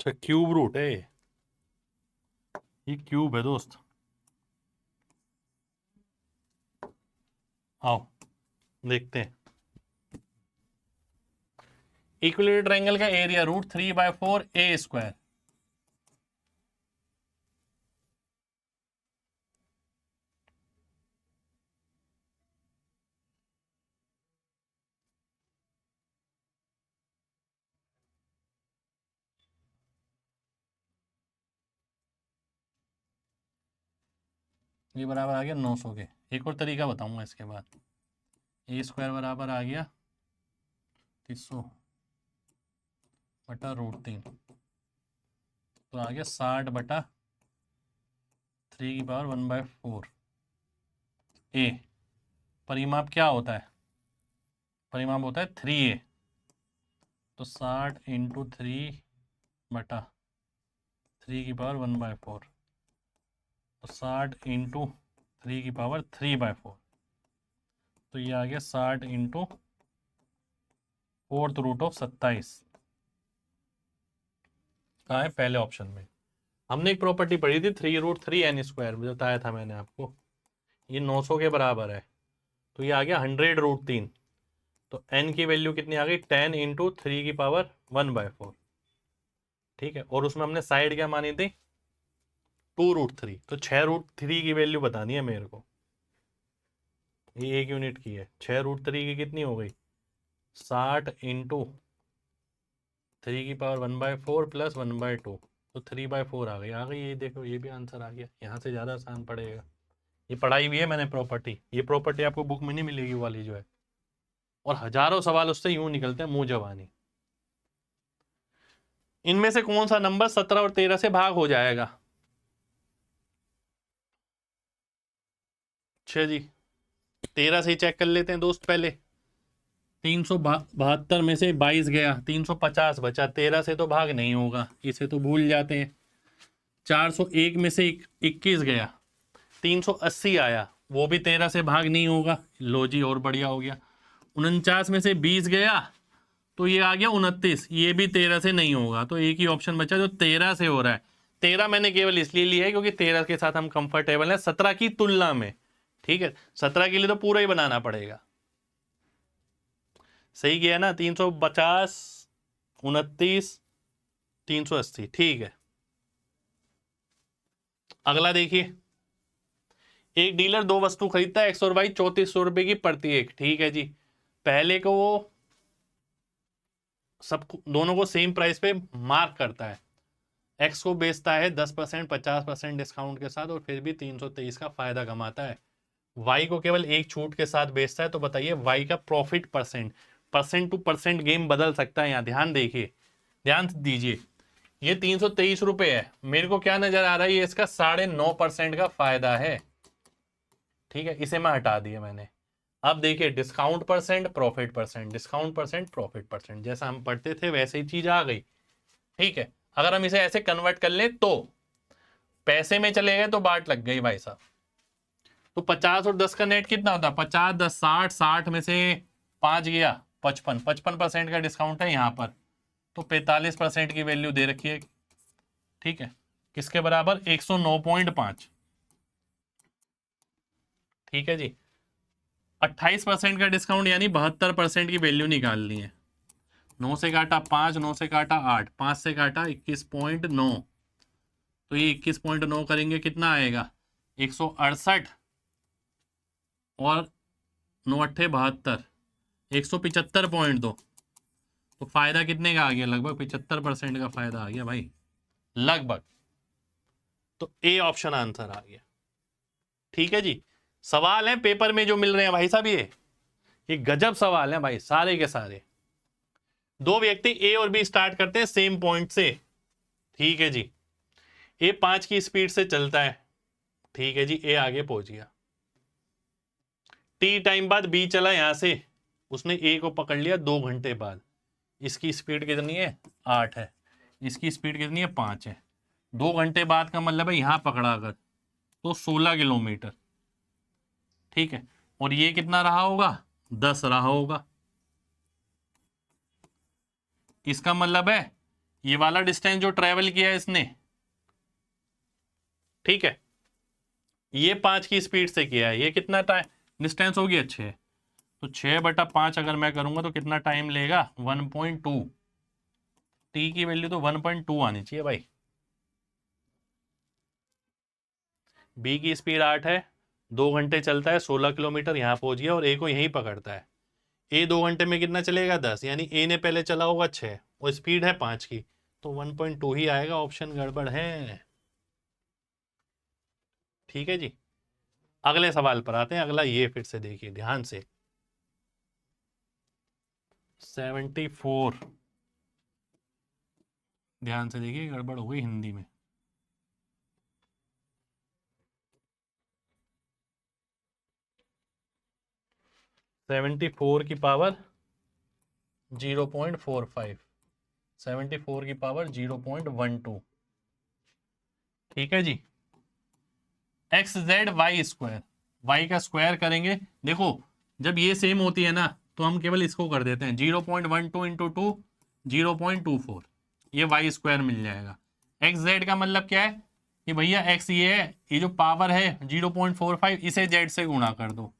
अच्छा क्यूब रूट है ये क्यूब है दोस्त। आओ देखते हैं। इक्विलेटरल ट्रायंगल का एरिया √3/4 a²। ये बराबर आ गया 900 के। एक और तरीका बताऊंगा इसके बाद। a² बराबर आ गया 300 बटा √3, तो आ गया 60/3⁴ a। परिमाप क्या होता है, परिमाप होता है 3a, तो 60 इंटू 3/3⁴ तो 60 इंटू 3⁴ तो ये आ गया 60 इंटू 4√27। कहाँ है, पहले ऑप्शन में। हमने एक प्रॉपर्टी पढ़ी थी 3√3n², बताया था मैंने आपको, ये 900 के बराबर है, तो ये आ गया 100√3, तो n की वैल्यू कितनी आ गई 10 इंटू 3⁴ ठीक है, और उसमें हमने साइड क्या मानी थी 2√3, तो 6√3 की वैल्यू बतानी है मेरे को, ये 1 यूनिट की है, 6√3 की कितनी हो गई 60 इंटू 3⁴ प्लस 1/2, तो 3/4 आ गई, ये देखो ये भी आंसर आ गया। यहाँ से ज़्यादा आसान पड़ेगा, ये पढ़ाई भी है मैंने प्रॉपर्टी, ये प्रॉपर्टी आपको बुक में नहीं मिलेगी वाली जो है, और हजारों सवाल उससे यूं निकलते हैं मुंह जवानी। इनमें से कौन सा नंबर 17 और 13 से भाग हो जाएगा। अच्छा जी, 13 से ही चेक कर लेते हैं दोस्त पहले। 372 में से 22 गया, 350 बचा, 13 से तो भाग नहीं होगा, इसे तो भूल जाते हैं। 401 में से 21 गया, 380 आया, वो भी 13 से भाग नहीं होगा। लो जी, और बढ़िया हो गया। 49 में से 20 गया तो ये आ गया 29, ये भी 13 से नहीं होगा, तो एक ही ऑप्शन बचा जो 13 से हो रहा है। 13 मैंने केवल इसलिए लिया है क्योंकि 13 के साथ हम कंफर्टेबल हैं 17 की तुलना में। ठीक है, 17 के लिए तो पूरा ही बनाना पड़ेगा। सही किया ना, 350, 29, 380। ठीक है, अगला देखिए। एक डीलर दो वस्तु खरीदता है, 122 ₹3400 की प्रति एक। ठीक है जी, पहले को वो सब दोनों को सेम प्राइस पे मार्क करता है। एक्स को बेचता है 10%, 50% डिस्काउंट के साथ, और फिर भी 323 का फायदा कमाता है। वाई को केवल एक छूट के साथ बेचता है। तो बताइए वाई का profit percent two percent game बदल सकता है। यहाँ ध्यान देखिए, ध्यान दीजिए। ये 323 रुपए है, मेरे को क्या नजर आ रहा है, ये इसका 9.5% का फायदा है। ठीक है, इसे मैं हटा दिया मैंने। अब देखिए discount percent, profit percent, discount percent, profit percent, जैसा हम पढ़ते थे वैसे ही चीज आ गई। ठीक है, अगर हम इसे ऐसे कन्वर्ट कर ले तो पैसे में चले गए तो बाट लग गई भाई साहब। तो 50 और 10 का नेट कितना होता है? 50, 10, 60, 60 में से 5 गया 55, 55% का डिस्काउंट है यहाँ पर, तो 45% की वैल्यू दे रखी है। ठीक है, किसके बराबर? 109.5। ठीक है जी, 28% का डिस्काउंट यानी 72% की वैल्यू निकालनी है। 9 से काटा 5, 9 से काटा 8, 5 से काटा 21.9, तो ये 21.9 करेंगे कितना आएगा? 168 और 9 अट्ठे 72, 175.2। तो फायदा कितने का आ गया? लगभग 75% का फायदा आ गया भाई, लगभग। तो ए ऑप्शन आंसर आ गया। ठीक है जी, सवाल है पेपर में जो मिल रहे हैं भाई साहब, ये गजब सवाल है भाई, सारे के सारे। दो व्यक्ति ए और बी स्टार्ट करते हैं सेम पॉइंट से। ठीक है जी, ए 5 की स्पीड से चलता है। ठीक है जी, ए आगे पहुंच गया। टी टाइम बाद बी चला यहां से, उसने ए को पकड़ लिया 2 घंटे बाद। इसकी स्पीड कितनी है? 8 है। इसकी स्पीड कितनी है? 5 है। 2 घंटे बाद का मतलब है यहां पकड़ा अगर तो 16 किलोमीटर। ठीक है, और ये कितना रहा होगा? 10 रहा होगा। इसका मतलब है ये वाला डिस्टेंस जो ट्रेवल किया है इसने, ठीक है, ये 5 की स्पीड से किया है, ये कितना टाइम डिस्टेंस हो गया? 6। तो 6/5 अगर मैं करूंगा तो कितना टाइम लेगा? 1.2। टी की वैल्यू तो 1.2 आनी चाहिए भाई। बी की स्पीड 8 है, 2 घंटे चलता है, 16 किलोमीटर, यहां पहुंच गया और ए को यहीं पकड़ता है। ए 2 घंटे में कितना चलेगा? 10, यानी ए ने पहले चला होगा 6 और स्पीड है 5 की, तो 1.2 ही आएगा। ऑप्शन गड़बड़ है। ठीक है जी, अगले सवाल पर आते हैं। अगला ये फिर से देखिए ध्यान से, 74। ध्यान से देखिए, गड़बड़ हो गई हिंदी में। सेवेंटी फोर की पावर 0.45, 74 की पावर 0.12। ठीक है जी, X Z Y square, Y का स्क्वायर करेंगे। देखो जब ये सेम होती है ना तो हम केवल इसको कर देते हैं 0.12 इंटू 2, 0.24, ये वाई स्क्वायर मिल जाएगा। एक्स जेड का मतलब क्या है कि भैया एक्स ये है, ये जो पावर है 0.45, इसे जेड से गुणा कर दो।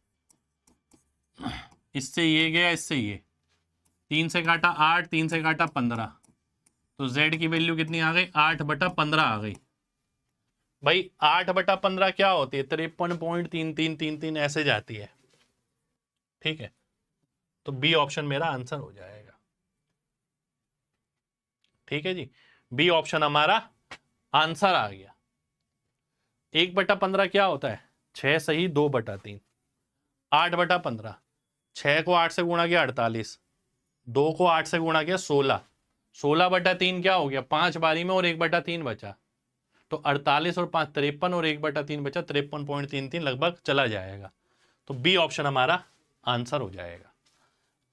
इससे ये गया, इससे ये, 3 से काटा 8, 3 से काटा 15, तो जेड की वैल्यू कितनी आ गई? 8/15 आ गई भाई। 8/15 क्या होती है? 53.3333 ऐसे जाती है। ठीक है, तो बी ऑप्शन मेरा आंसर हो जाएगा। ठीक है जी, बी ऑप्शन हमारा आंसर आ गया। 1/15 क्या होता है? 6 सही 2/3। 8/15, 6 को 8 से गुणा किया 48, 2 को 8 से गुणा किया 16, 16/3 क्या हो गया? 5 बारी में और 1/3 बचा, तो 48 और 5 53, और 1/3 बचा 53.33, लगभग चला जाएगा। तो बी ऑप्शन हमारा आंसर हो जाएगा।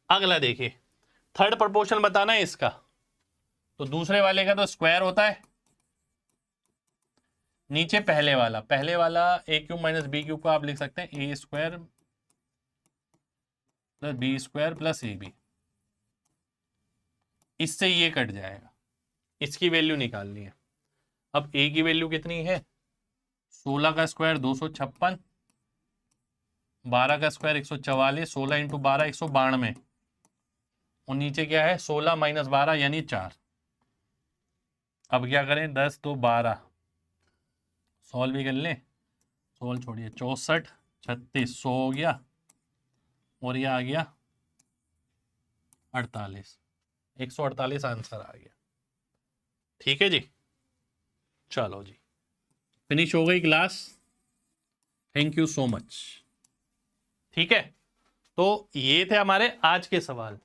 अगला देखिए, थर्ड प्रपोर्शन बताना है इसका, तो दूसरे वाले का तो स्क्वायर होता है, नीचे पहले वाला A cube minus B cube को आप लिख सकते हैं A square plus B square plus A B. इससे ये कट जाएगा, इसकी वैल्यू निकालनी है। अब ए की वैल्यू कितनी है, 16 का स्क्वायर 256, 12 का स्क्वायर 144, 16 इंटू 12 192, और नीचे क्या है 16 माइनस 12 यानी 4। अब क्या करें, 10 तो 12, सॉल्व भी कर लें, सोल्व छोड़िए, 64 36 100 हो गया, और ये आ गया 48, 148 आंसर आ गया। ठीक है जी, चलो जी, फिनिश हो गई class. Thank you so much. ठीक है, तो ये थे हमारे आज के सवाल,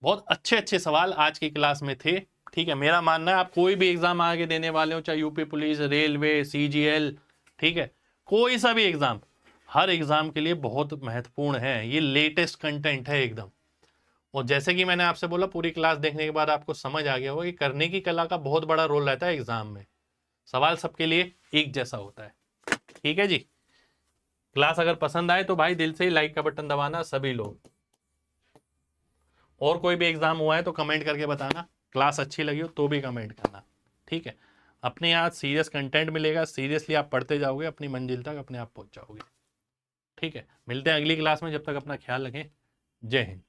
बहुत अच्छे अच्छे सवाल आज की क्लास में थे। ठीक है, मेरा मानना है आप कोई भी एग्जाम आगे देने वाले हो, चाहे यूपी पुलिस, रेलवे, सीजीएल, ठीक है, कोई सा भी एग्जाम, हर एग्जाम के लिए बहुत महत्वपूर्ण है, ये लेटेस्ट कंटेंट है एकदम। और जैसे कि मैंने आपसे बोला, पूरी क्लास देखने के बाद आपको समझ आ गया होगा कि करने की कला का बहुत बड़ा रोल रहता है एग्जाम में, सवाल सबके लिए एक जैसा होता है। ठीक है जी, क्लास अगर पसंद आए तो भाई दिल से ही लाइक का बटन दबाना सभी लोग। और कोई भी एग्जाम हुआ है तो कमेंट करके बताना, क्लास अच्छी लगी हो तो भी कमेंट करना। ठीक है, अपने यहाँ सीरियस कंटेंट मिलेगा, सीरियसली आप पढ़ते जाओगे, अपनी मंजिल तक अपने आप पहुंच जाओगे। ठीक है, मिलते हैं अगली क्लास में, जब तक अपना ख्याल रखें। जय हिंद।